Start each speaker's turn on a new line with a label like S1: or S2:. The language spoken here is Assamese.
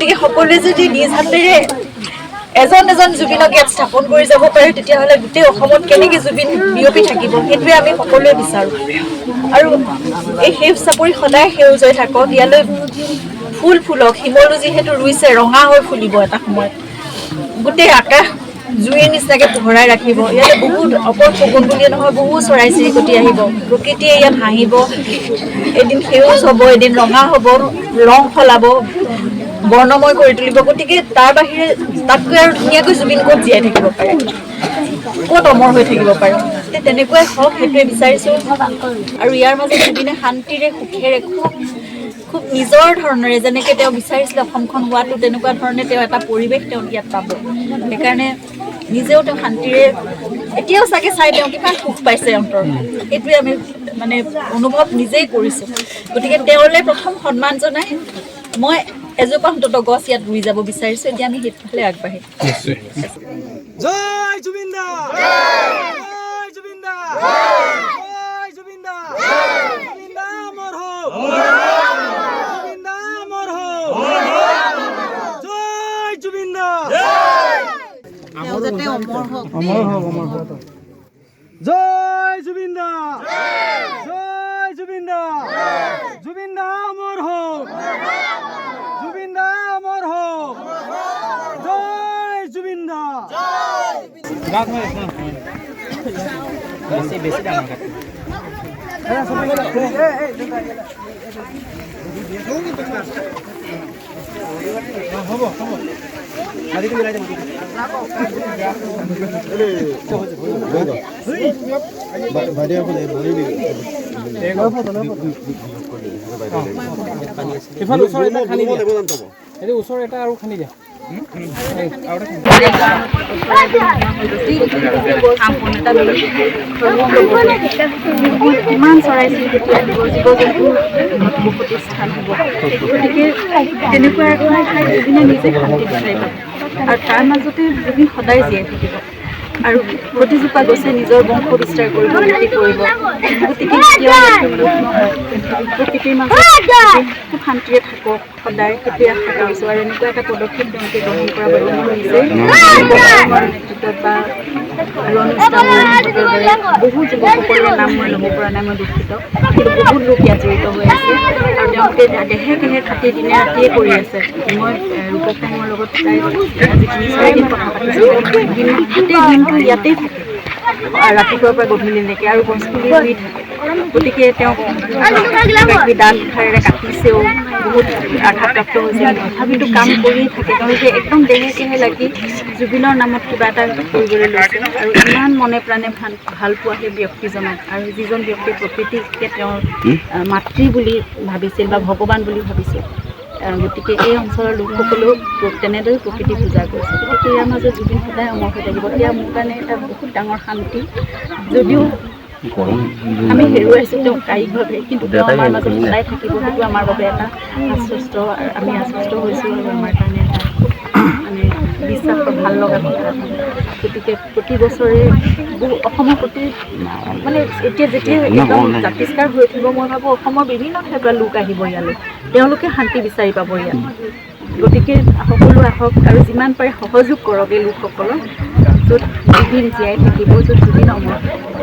S1: গতিকে সকলোৱে যদি নিজ হাতেৰে এজন এজন জুবিনক ইয়াত স্থাপন কৰি যাব পাৰে তেতিয়াহ'লে গোটেই অসমত কেনেকৈ জুবিন বিয়পি থাকিব সেইটোৱে আমি সকলোৱে বিচাৰোঁ আৰু এই সেউজ চাপৰি সদায় সেউজ হৈ থাকক ইয়ালৈ ফুল ফুলক শিমলু যিহেতু ৰুইছে ৰঙা হৈ ফুলিব এটা সময়ত গোটেই আকাশ জুইৰ নিচিনাকৈ পোহৰাই ৰাখিব ইয়াতে বহুত অকল সপোন বুলিয়ে নহয় বহু চৰাই চিৰিকটি আহিব প্ৰকৃতিয়ে ইয়াত হাঁহিব এদিন সেউজ হ'ব এদিন ৰঙা হ'ব ৰং সলাব বৰ্ণময় কৰি তুলিব গতিকে তাৰ বাহিৰে তাতকৈ আৰু ধুনীয়াকৈ জুবিন ক'ত জীয়াই থাকিব পাৰে ক'ত অমৰ হৈ থাকিব পাৰে তেনেকুৱাই হওক সেইটোৱে বিচাৰিছোঁ আৰু ইয়াৰ মাজত জুবিনে শান্তিৰে সুখেৰে খুব নিজৰ ধৰণেৰে যেনেকৈ তেওঁ বিচাৰিছিলে অসমখন হোৱাটো তেনেকুৱা ধৰণে তেওঁ এটা পৰিৱেশ তেওঁ ইয়াত পাব সেইকাৰণে নিজেও তেওঁ শান্তিৰে এতিয়াও চাগে চাই তেওঁ কিমান সুখ পাইছে অন্তৰত সেইটোৱে আমি মানে অনুভৱ নিজেই কৰিছোঁ গতিকে তেওঁলৈ প্ৰথম সন্মান জনাই মই এজোপা অন্তত গছ ইয়াত ৰুই যাব বিচাৰিছোঁ এতিয়া আমি সেইফালে আগবাঢ়িম
S2: জয় জুবিন দা জয় জুবিন দা জয় জুবিন দা জুবিন দা অমৰ হওক জুবিন দা অমৰ হওক জয় জুবিন দা
S1: তেওঁ যাতে অমৰ হওক
S2: জয় জুবিন দা জয় জুবিন দা জুবিন দা অমৰ হওক জুবিন দা অমৰ হওক জয় জুবিন দা
S3: ওচৰ এটা আৰু খানি দিয়া
S1: ইমান চৰাই চিৰিকটি আহিব জীৱ জন্তুৰ বসতি স্থান হ'ব গতিকে তেনেকুৱা এখন ঠাই জুবিনে নিজে শান্তি বিচাৰি পাব আৰু তাৰ মাজতে জুবিন সদায় জীয়াই থাকিব আৰু প্ৰতিজোপা গছে নিজৰ বংশ বিস্তাৰ কৰিব নীতি কৰিব গতিকে প্ৰকৃতিৰ মাজত খুব শান্তিৰে থাকক সদায় সেইটোৱে আশা কৰিছোঁ আৰু এনেকুৱা এটা পদক্ষেপ তেওঁলোকে গ্ৰহণ কৰা বাবে হৈছে নেতৃত্বত বা বহু যুৱকসকলৰ নাম মই ল'ব পৰা নাই মই দুখিত কিন্তু বহুত লোক ইয়াত জড়িত হৈ আছে আৰু তেওঁলোকে দেহে কেহে খাটি দিনে ৰাতিয়ে কৰি আছে মই ৰূপকমৰ লগত প্ৰায় আজি 3-4 দিন কথা পাতিছোঁ গোটেই দিনটো ইয়াতেই থাকে ৰাতিপুৱাৰ পৰা গধূলিলৈকে আৰু গছপুলি ৰুই থাকে গতিকে তেওঁ দাঁত ধাৰেৰে কাটিছেও বহুত আঘাতপ্ৰাপ্ত হৈছে তথাপিতো কাম কৰিয়ে থাকে তেওঁলোকে একদম দেহে কেহে লাগি জুবিনৰ নামত কিবা এটা কৰিবলৈ লৈছে আৰু ইমান মনে প্ৰাণে ভাল পোৱা সেই ব্যক্তিজনক আৰু যিজন ব্যক্তিয়ে প্ৰকৃতিকে তেওঁৰ মাতৃ বুলি ভাবিছিল বা ভগৱান বুলি ভাবিছিল গতিকে এই অঞ্চলৰ লোকসকলেও তেনেদৰে প্ৰকৃতি পূজা কৰিছে গতিকে ইয়াৰ মাজত জুবিন সদায় অমৰ হৈ থাকিব সেয়া মোৰ কাৰণে এটা বহুত ডাঙৰ শান্তি যদিও আমি হেৰুৱাইছোঁ তেওঁক কায়িকভাৱে কিন্তু তেওঁ আমাৰ মাজত সদায় থাকিব সেইটো আমাৰ বাবে এটা আশ্বস্ত আমি আশ্বস্ত হৈছোঁ আৰু আমাৰ কাৰণে এটা মানে বিশ্বাসৰ ভাল লগা কথা গতিকে প্ৰতি বছৰে অসমৰ প্ৰতি মানে এতিয়া যেতিয়া একদম জাতিষ্কাৰ হৈ উঠিব মই ভাবোঁ অসমৰ বিভিন্ন ঠাইৰ পৰা লোক আহিব ইয়ালৈ তেওঁলোকে শান্তি বিচাৰি পাব ইয়াত গতিকে সকলো আহক আৰু যিমান পাৰে সহযোগ কৰক এই লোকসকলক য'ত জুবিন জীয়াই থাকিব য'ত জুবিন অমৰ